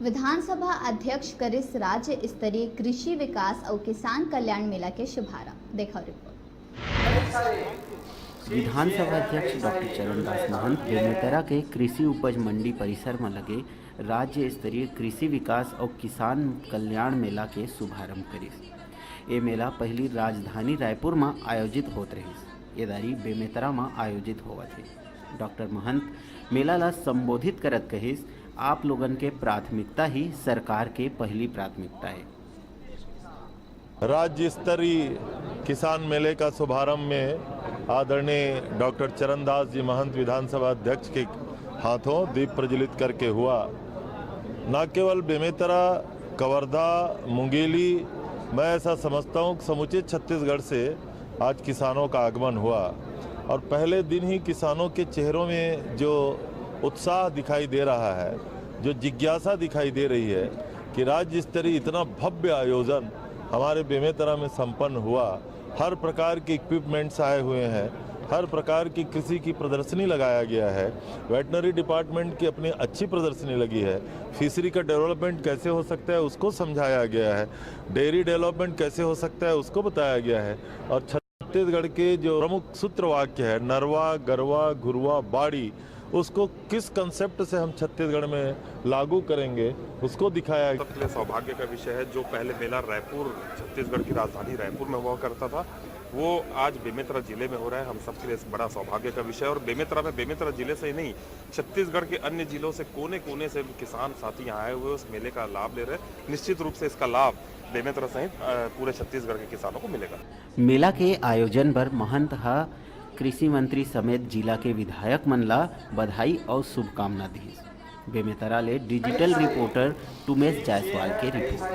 विधानसभा अध्यक्ष करिस राज्य स्तरीय कृषि विकास और किसान कल्याण मेला के शुभारंभ। देखो रिपोर्ट। विधानसभा अध्यक्ष डॉक्टर चरणदास महंत बेमेतरा के कृषि उपज मंडी परिसर में लगे राज्य स्तरीय कृषि विकास और किसान कल्याण मेला के शुभारंभ करिस। ये मेला पहली राजधानी रायपुर में आयोजित होत रही। ये दारी बेमेतरा में आयोजित होवत है। डॉक्टर महंत मेला ला संबोधित करत कहिस, आप लोगन के प्राथमिकता ही सरकार के पहली प्राथमिकता है। राज्य स्तरीय किसान मेले का शुभारंभ में आदरणीय डॉक्टर चरणदास जी महंत विधानसभा अध्यक्ष के हाथों दीप प्रज्वलित करके हुआ। न केवल बेमेतरा, कवर्धा, मुंगेली, मैं ऐसा समझता हूँ समूचे छत्तीसगढ़ से आज किसानों का आगमन हुआ और पहले दिन ही किसानों के चेहरों में जो उत्साह दिखाई दे रहा है, जो जिज्ञासा दिखाई दे रही है कि राज्य स्तरीय इतना भव्य आयोजन हमारे बेमेतरा में संपन्न हुआ। हर प्रकार के इक्विपमेंट्स आए हुए हैं, हर प्रकार की कृषि की प्रदर्शनी लगाया गया है। वेटनरी डिपार्टमेंट की अपनी अच्छी प्रदर्शनी लगी है। फिशरी का डेवलपमेंट कैसे हो सकता है उसको समझाया गया है। डेयरी डेवलपमेंट कैसे हो सकता है उसको बताया गया है। और छत्तीसगढ़ के जो प्रमुख सूत्र वाक्य है नरवा, गरवा, घुरवा, बाड़ी, उसको किस कंसेप्ट से हम छत्तीसगढ़ में लागू करेंगे उसको दिखाया गया। सबके लिए सौभाग्य का विषय है। जो पहले मेला रायपुर, छत्तीसगढ़ की राजधानी रायपुर में हुआ करता था, वो आज बेमेतरा जिले में हो रहा है। हम सबके लिए बड़ा सौभाग्य का विषय है। और बेमेतरा जिले से ही नहीं, छत्तीसगढ़ के अन्य जिलों से कोने कोने से किसान साथी यहाँ आए हुए उस मेले का लाभ ले रहे हैं। निश्चित रूप से इसका लाभ बेमेतरा सहित पूरे छत्तीसगढ़ के किसानों को मिलेगा। मेला के आयोजन पर महंत कृषि मंत्री समेत जिला के विधायक मन ला बधाई और शुभकामना दी। बेमेतरा ले डिजिटल रिपोर्टर टुमेश जायसवाल के रिपोर्ट।